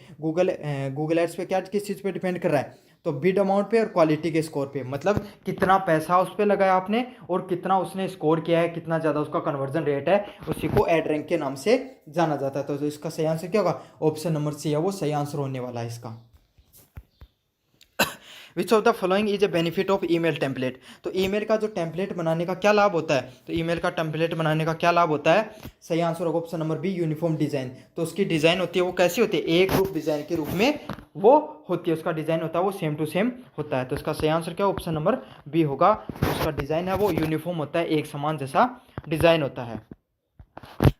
गूगल एड्स पे क्या किस चीज़ पे डिपेंड कर रहा है, तो बिड अमाउंट पे और क्वालिटी के स्कोर पे, मतलब कितना पैसा उस पर लगाया आपने और कितना उसने स्कोर किया है, कितना ज़्यादा उसका कन्वर्जन रेट है, उसी को एड रैंक के नाम से जाना जाता है। तो इसका सही आंसर क्या होगा, ऑप्शन नंबर सी है वो सही आंसर होने वाला है इसका। विच of the following is a benefit of email template, तो ईमेल का जो टेम्पलेट बनाने का क्या लाभ होता है, तो ईमेल का टेम्पलेट बनाने का क्या लाभ होता है, सही आंसर होगा option number B, uniform design. तो उसकी डिजाइन होती है वो कैसी होती है, एक ग्रुप डिजाइन के रूप में वो होती है, उसका डिजाइन होता है वो सेम टू सेम होता है। तो इसका सही आंसर क्या ऑप्शन नंबर बी होगा, तो उसका डिजाइन है वो यूनिफॉर्म होता है, एक समान जैसा डिजाइन होता है।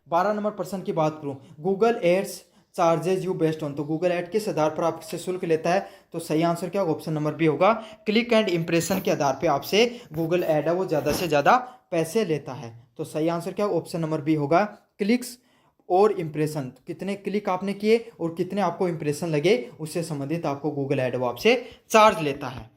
12 नंबर पर्सन की बात करूं, Google ads charges you based on, तो गूगल एड किस आधार पर आपसे शुल्क लेता है, तो सही आंसर क्या होगा, ऑप्शन नंबर बी होगा, क्लिक एंड इंप्रेशन के आधार पे आपसे गूगल एड है वो ज़्यादा से ज़्यादा पैसे लेता है। तो सही आंसर क्या ऑप्शन नंबर बी होगा, क्लिक्स और इंप्रेशन, कितने क्लिक आपने किए और कितने आपको इंप्रेशन लगे उससे संबंधित आपको गूगल एड वो आपसे चार्ज लेता है।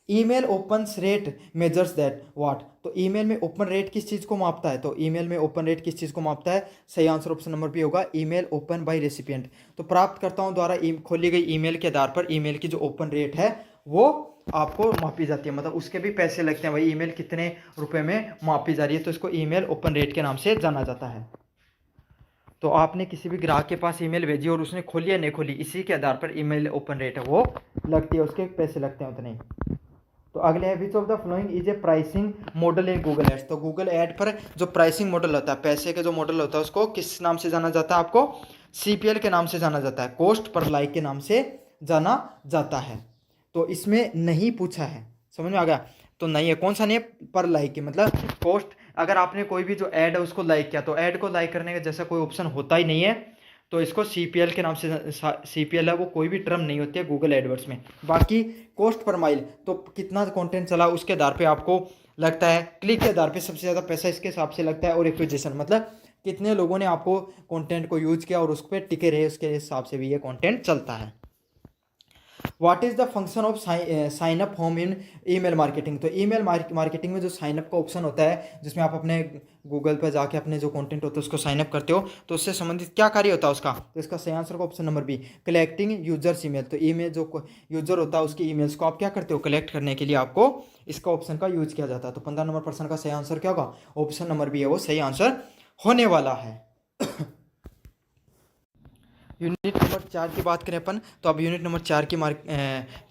Email open rate measures that what, तो ईमेल में ओपन रेट किस चीज़ को मापता है, तो ईमेल में ओपन रेट किस चीज़ को मापता है, सही आंसर ऑप्शन नंबर बी होगा, ईमेल ओपन बाय रेसिपिएंट। तो प्राप्तकर्ताओं द्वारा खोली गई ईमेल के आधार पर ईमेल की जो ओपन रेट है वो आपको मापी जाती है, मतलब उसके भी पैसे लगते हैं, भाई ईमेल कितने रुपए में मापी जा रही है, तो इसको ईमेल ओपन रेट के नाम से जाना जाता है। तो आपने किसी भी ग्राहक के पास ईमेल भेजी और उसने खोली या नहीं खोली, इसी के आधार पर ईमेल ओपन रेट है वो लगती है, उसके पैसे लगते हैं उतने। तो अगले है which of the following is a pricing model in Google ads, तो गूगल एड पर जो प्राइसिंग मॉडल होता है, पैसे के जो मॉडल होता है उसको किस नाम से जाना जाता है, आपको सीपीएल के नाम से जाना जाता है, कॉस्ट पर लाइक के नाम से जाना जाता है। तो इसमें नहीं पूछा है, समझ में आ गया, तो नहीं है, कौन सा नहीं है, पर लाइक के, मतलब कॉस्ट, अगर आपने कोई भी जो ऐड है उसको लाइक किया तो ऐड को लाइक करने का जैसा कोई ऑप्शन होता ही नहीं है, तो इसको सीपीएल के नाम से, सीपीएल है वो कोई भी टर्म नहीं होती है गूगल एडवर्ड्स में। बाकी कॉस्ट पर माइल, तो कितना कंटेंट चला उसके आधार पे आपको लगता है, क्लिक के आधार पे सबसे ज़्यादा पैसा इसके हिसाब से लगता है, और एक्विजिशन मतलब कितने लोगों ने आपको कंटेंट को यूज किया और उस पर टिके रहे, उसके हिसाब से भी ये कंटेंट चलता है। What is the function of sine up home in email marketing. तो ईमेल मार्केटिंग में जो साइन अप का ऑप्शन होता है, जिसमें आप अपने गूगल पर जाके अपने जो कंटेंट होता है उसको साइन अप करते हो, तो उससे संबंधित क्या कार्य होता है उसका। तो इसका सही आंसर का option number B, collecting users email. तो ईमेल जो यूजर होता है उसकी ईमेल्स को आप क्या करते हो, कलेक्ट करने के लिए आपको इसका ऑप्शन का यूज किया जाता है। तो 15 नंबर प्रश्न का सही आंसर क्या होगा, ऑप्शन नंबर बी है वो सही आंसर होने वाला है। यूनिट नंबर 4 की बात करें अपन, तो अब यूनिट नंबर 4 की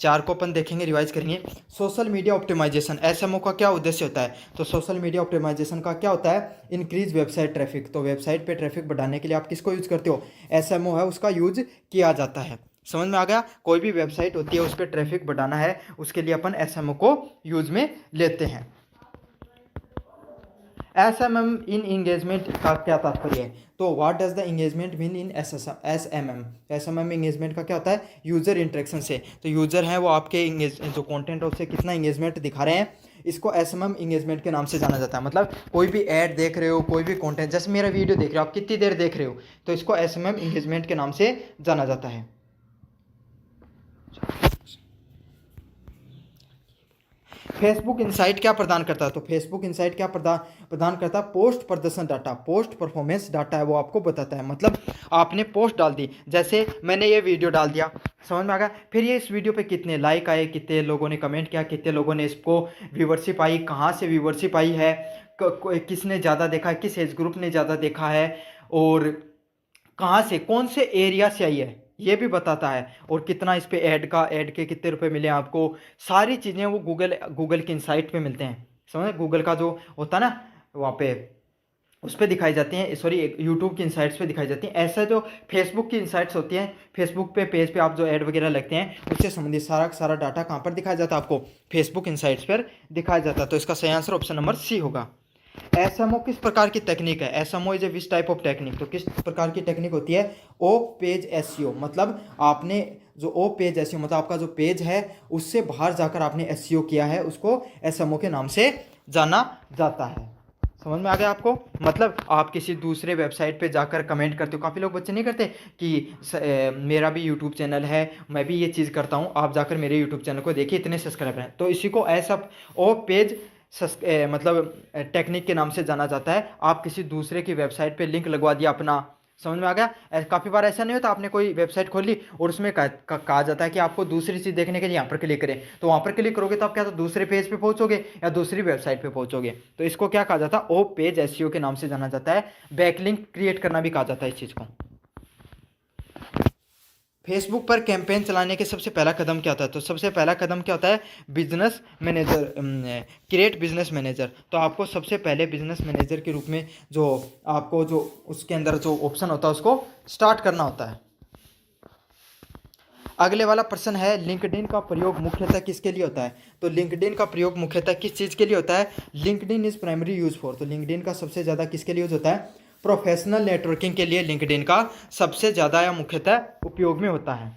चार को अपन देखेंगे, रिवाइज करेंगे। सोशल मीडिया ऑप्टिमाइजेशन, एसएमओ का क्या उद्देश्य होता है। तो सोशल मीडिया ऑप्टिमाइजेशन का क्या होता है, इंक्रीज वेबसाइट ट्रैफिक। तो वेबसाइट पे ट्रैफिक बढ़ाने के लिए आप किसको यूज करते हो, एसएमओ है उसका यूज किया जाता है। समझ में आ गया। कोई भी वेबसाइट होती है उस पर ट्रैफिक बढ़ाना है, उसके लिए अपन एसएमओ को यूज में लेते हैं। एसएमएम इन इंगेजमेंट का क्या तात्पर्य है। तो what does the engagement mean in SMM. SMM engagement का क्या होता है, यूजर इंटरेक्शन से। तो यूजर हैं वो आपके जो कंटेंट है उससे कितना इंगेजमेंट दिखा रहे हैं, इसको एसएमएम इंगेजमेंट के नाम से जाना जाता है। मतलब कोई भी ऐड देख रहे हो, कोई भी कंटेंट, जैसे मेरा वीडियो देख रहे हो आप, कितनी देर देख रहे हो, तो इसको एसएमएम इंगेजमेंट के नाम से जाना जाता है। फेसबुक इनसाइट क्या प्रदान करता है। तो फेसबुक इनसाइट क्या प्रदान करता है, पोस्ट प्रदर्शन डाटा, पोस्ट परफॉर्मेंस डाटा है वो आपको बताता है। मतलब आपने पोस्ट डाल दी, जैसे मैंने ये वीडियो डाल दिया, समझ में आ गया, फिर ये इस वीडियो पे कितने लाइक आए, कितने लोगों ने कमेंट किया, कितने लोगों ने इसको व्यूवरशिप आई, कहाँ से व्यूवरशिप आई है, किसने ज़्यादा देखा है, किस एज ग्रुप ने ज़्यादा देखा है, और कहाँ से, कौन से एरिया से आई है, ये भी बताता है। और कितना इस पे ऐड के कितने रुपए मिले आपको, सारी चीज़ें वो गूगल के इनसाइट पे मिलते हैं। समझे, गूगल का जो होता है ना वहाँ पे, उस पर दिखाई जाती हैं, सॉरी यूट्यूब की इनसाइट्स पे दिखाई जाती हैं। ऐसा जो फेसबुक की इनसाइट्स होती हैं, फेसबुक पे पेज पे आप जो ऐड वगैरह लगते हैं, उससे संबंधित सारा सारा डाटा कहाँ पर दिखाया जाता है, आपको फेसबुक इनसाइट्स पर दिखाया जाता है। तो इसका सही आंसर ऑप्शन नंबर सी होगा। एसएमओ किस प्रकार की टेक्निक है। SMO is a which type of technique. तो किस प्रकार की टेक्निक होती है, ओ पेज एसईओ। मतलब आपने जो ओ पेज एसईओ, मतलब आपका जो पेज है उससे बाहर जाकर आपने एसईओ किया है, उसको एसएमओ के नाम से जाना जाता है। समझ में आ गया आपको। मतलब आप किसी दूसरे वेबसाइट पे जाकर कमेंट करते हो, काफ़ी लोग बच्चे नहीं करते कि मेरा भी यूट्यूब चैनल है, मैं भी ये चीज़ करता हूँ, आप जाकर मेरे यूट्यूब चैनल को देखिए, इतने सब्सक्राइबर हैं। तो इसी को ऐसा ओ पेज मतलब टेक्निक के नाम से जाना जाता है। आप किसी दूसरे की वेबसाइट पे लिंक लगवा दिया अपना, समझ में आ गया। काफ़ी बार ऐसा नहीं होता, आपने कोई वेबसाइट खोली और उसमें कहा जाता है कि आपको दूसरी चीज़ देखने के लिए यहाँ पर क्लिक करें, तो वहाँ पर क्लिक करोगे तो आप क्या, तो दूसरे पेज पे पहुँचोगे या दूसरी वेबसाइट पे पहुँचोगे। तो इसको क्या कहा जाता है, ओ पेज एसईओ के नाम से जाना जाता है। बैकलिंक क्रिएट करना भी कहा जाता है इस चीज़ को। फेसबुक पर कैंपेन चलाने के सबसे पहला कदम क्या होता है। तो सबसे पहला कदम क्या होता है, business manager, create business manager. तो आपको सबसे पहले बिजनेस मैनेजर के रूप में जो आपको जो उसके अंदर जो ऑप्शन होता है उसको स्टार्ट करना होता है। अगले वाला प्रश्न है, लिंक्डइन का प्रयोग मुख्यतः किसके लिए होता है। तो लिंक्डइन का प्रयोग मुख्यतः किस चीज़ के लिए होता है, LinkedIn is primary use for. तो लिंक्डइन का सबसे ज़्यादा किसके लिए यूज होता है, प्रोफेशनल नेटवर्किंग के लिए लिंक्डइन का सबसे ज़्यादा या मुख्यतः उपयोग में होता है।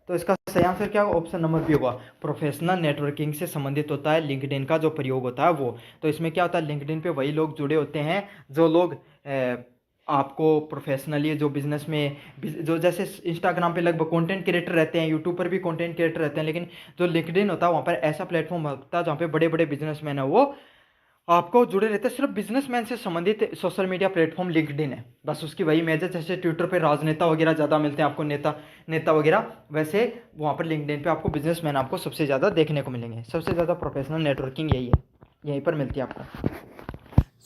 तो इसका सही आंसर क्या होगा, ऑप्शन नंबर बी होगा, प्रोफेशनल नेटवर्किंग से संबंधित होता है लिंक्डइन का जो प्रयोग होता है वो। तो इसमें क्या होता है, लिंक्डइन पे वही लोग जुड़े होते हैं जो लोग आपको प्रोफेशनली जो बिजनेस में, जो जैसे इंस्टाग्राम पे लगभग कंटेंट क्रिएटर रहते हैं, यूट्यूब पर भी कंटेंट क्रिएटर रहते हैं, लेकिन जो लिंक्डइन होता है वहाँ पर ऐसा प्लेटफॉर्म होता है जहाँ पे बड़े बड़े बिजनेसमैन है वो आपको जुड़े रहते हैं। सिर्फ बिजनेसमैन से संबंधित सोशल मीडिया प्लेटफॉर्म लिंक्डइन है, बस उसकी वही मेजर। जैसे ट्विटर पे राजनेता वगैरह ज़्यादा मिलते हैं आपको, नेता वगैरह, वैसे वहाँ पर लिंक्डइन पे आपको बिजनेसमैन आपको सबसे ज़्यादा देखने को मिलेंगे। सबसे ज़्यादा प्रोफेशनल नेटवर्किंग यही है, यहीं पर मिलती है आपको।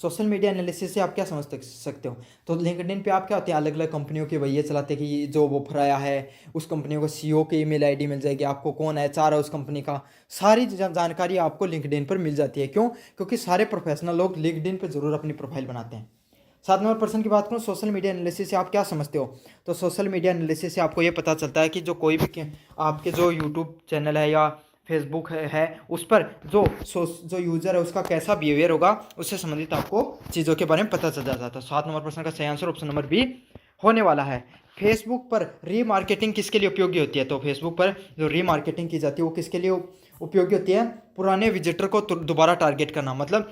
सोशल मीडिया एनालिसिस से आप क्या समझ सकते हो। तो लिंक्डइन पे आप क्या होते हैं, अलग अलग कंपनियों के वही चलाते हैं कि जो वो फराया है उस कंपनियों को सीईओ की ईमेल आईडी मिल जाएगी आपको, कौन एचआर है उस कंपनी का, सारी जानकारी आपको लिंक्डइन पर मिल जाती है। क्यों, क्योंकि सारे प्रोफेशनल लोग लिंक्डइन पर जरूर अपनी प्रोफाइल बनाते हैं। 7 नंबर पर्सन की बात करूँ, सोशल मीडिया एनालिसिस से आप क्या समझते हो। तो सोशल मीडिया एनालिसिस से आपको ये पता चलता है कि जो कोई भी आपके जो यूट्यूब चैनल है या फेसबुक है उस पर जो यूज़र है उसका कैसा बिहेवियर होगा, उससे संबंधित आपको चीज़ों के बारे में पता चल जाता है। तो 7 नंबर प्रश्न का सही आंसर ऑप्शन नंबर बी होने वाला है। फेसबुक पर रीमार्केटिंग किसके लिए उपयोगी होती है। तो फेसबुक पर जो रीमार्केटिंग की जाती है वो किसके लिए उपयोगी होती है, पुराने विजिटर को दोबारा टारगेट करना। मतलब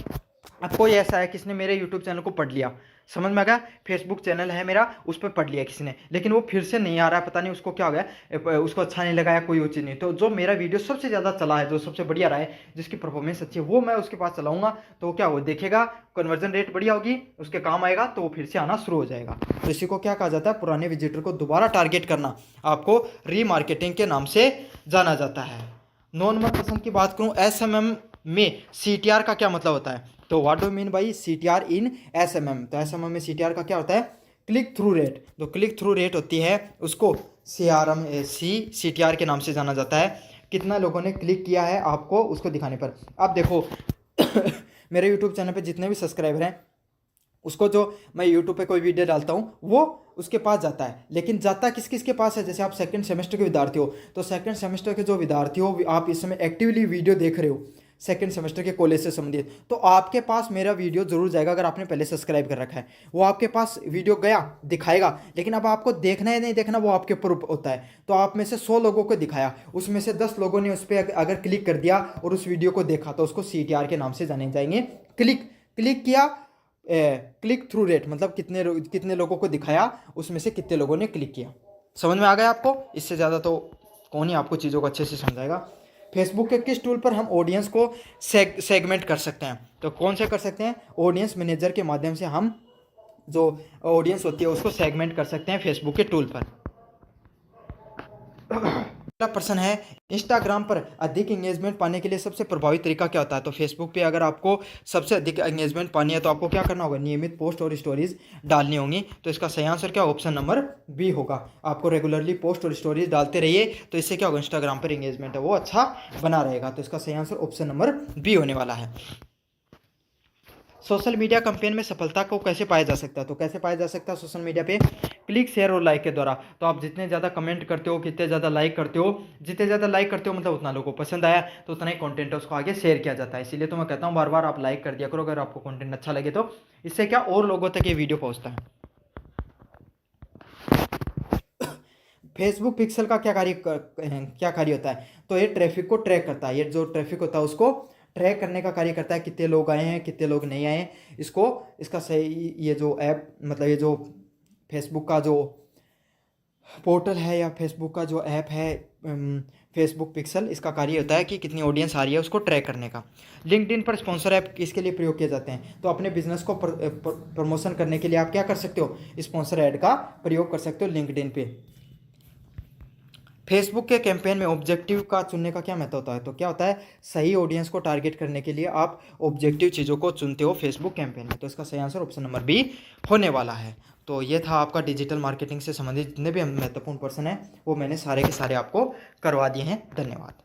अब कोई ऐसा है किसने मेरे यूट्यूब चैनल को पढ़ लिया, समझ में आ गया, फेसबुक चैनल है मेरा, उस पर पढ़ लिया किसी ने, लेकिन वो फिर से नहीं आ रहा है, पता नहीं उसको क्या हो गया, उसको अच्छा नहीं लगा या कोई वो चीज़ नहीं, तो जो मेरा वीडियो सबसे ज़्यादा चला है, जो सबसे बढ़िया रहा है, जिसकी परफॉर्मेंस अच्छी है, वो मैं उसके पास चलाऊंगा, तो क्या वो देखेगा, कन्वर्जन रेट बढ़िया होगी, उसके काम आएगा, तो वो फिर से आना शुरू हो जाएगा। तो इसी को क्या कहा जाता है, पुराने विजिटर को दोबारा टारगेट करना, आपको रीमार्केटिंग के नाम से जाना जाता है। 9 नंबर प्रश्न की बात करूं, एसएमएम में सीटीआर का क्या मतलब होता है, तो what do mean by CTR in SMM, तो एसएमएम में सीटीआर का क्या होता है, क्लिक थ्रू रेट, जो क्लिक थ्रू रेट होती है उसको सीटीआर के नाम से जाना जाता है, कितना लोगों ने क्लिक किया है आपको उसको दिखाने पर। अब देखो मेरे यूट्यूब चैनल पे जितने भी सब्सक्राइबर हैं, उसको जो मैं यूट्यूब पे कोई वीडियो डालता हूँ वो उसके पास जाता है, लेकिन जाता किस किस के पास है, जैसे आप सेकंड सेमेस्टर के विद्यार्थी हो, तो सेकंड सेमेस्टर के जो विद्यार्थी हो, आप इस समय एक्टिवली वीडियो देख रहे हो सेकंड सेमेस्टर के कॉलेज से संबंधित, तो आपके पास मेरा वीडियो जरूर जाएगा, अगर आपने पहले सब्सक्राइब कर रखा है, वो आपके पास वीडियो गया दिखाएगा, लेकिन अब आपको देखना है नहीं देखना वो आपके ऊपर होता है। तो आप में से 100 लोगों को दिखाया, उसमें से 10 लोगों ने उस पर अगर क्लिक कर दिया और उस वीडियो को देखा, तो उसको सीटीआर के नाम से जाने जाएंगे। क्लिक किया, क्लिक थ्रू रेट मतलब कितने लोगों को दिखाया, उसमें से कितने लोगों ने क्लिक किया। समझ में आ गया आपको, इससे ज़्यादा तो कौन ही आपको चीज़ों को अच्छे से समझाएगा। फेसबुक के किस टूल पर हम ऑडियंस को सेगमेंट कर सकते हैं, तो कौन से कर सकते हैं, ऑडियंस मैनेजर के माध्यम से हम जो ऑडियंस होती है उसको सेगमेंट कर सकते हैं फेसबुक के टूल पर। अगला प्रश्न है, इंस्टाग्राम पर अधिक एंगेजमेंट पाने के लिए सबसे प्रभावी तरीका क्या होता है, तो फेसबुक पे अगर आपको सबसे अधिक एंगेजमेंट पानी है तो आपको क्या करना होगा, नियमित पोस्ट और स्टोरीज डालनी होंगी, तो इसका सही आंसर क्या, ऑप्शन नंबर बी होगा। आपको रेगुलरली पोस्ट और स्टोरीज डालते रहिए, तो इससे क्या होगा, इंस्टाग्राम पर एंगेजमेंट है वो अच्छा बना रहेगा, तो इसका सही आंसर ऑप्शन नंबर बी होने वाला है। सोशल मीडिया कैंपेन में सफलता को कैसे पाया जा सकता है, तो कैसे पाया जा सकता है सोशल मीडिया पे, क्लिक शेयर और लाइक के द्वारा, तो आप जितने ज़्यादा कमेंट करते हो, कितने ज़्यादा लाइक करते हो, जितने ज़्यादा लाइक करते हो मतलब उतना लोगों को पसंद आया, तो उतना ही कंटेंट है उसको आगे शेयर किया जाता है। इसीलिए तो मैं कहता हूँ बार बार आप लाइक कर दिया करो अगर आपको कंटेंट अच्छा लगे, तो इससे क्या और लोगों तक ये वीडियो पहुँचता है। फेसबुक पिक्सल का क्या कार्य होता है, तो ये ट्रैफिक को ट्रैक करता है, ये जो ट्रैफिक होता है उसको ट्रैक करने का कार्य करता है, कितने लोग आए हैं कितने लोग नहीं आए हैं, इसका सही, ये जो ऐप मतलब ये जो फेसबुक का जो पोर्टल है या फेसबुक का जो ऐप है फेसबुक पिक्सल, इसका कार्य होता है कि कितनी ऑडियंस आ रही है उसको ट्रैक करने का। लिंक्डइन पर स्पॉन्सर ऐप किसके लिए प्रयोग किए जाते हैं, तो अपने बिजनेस को प्रमोशन करने के लिए आप क्या कर सकते हो, स्पॉन्सर ऐड का प्रयोग कर सकते हो लिंक्डइन पे। फेसबुक के कैंपेन में ऑब्जेक्टिव का चुनने का क्या महत्व होता है, तो क्या होता है, सही ऑडियंस को टारगेट करने के लिए आप ऑब्जेक्टिव चीज़ों को चुनते हो फेसबुक कैंपेन में, तो इसका सही आंसर ऑप्शन नंबर बी होने वाला है। तो ये था आपका डिजिटल मार्केटिंग से संबंधित जितने भी महत्वपूर्ण प्रश्न हैं वो मैंने सारे के सारे आपको करवा दिए हैं। धन्यवाद।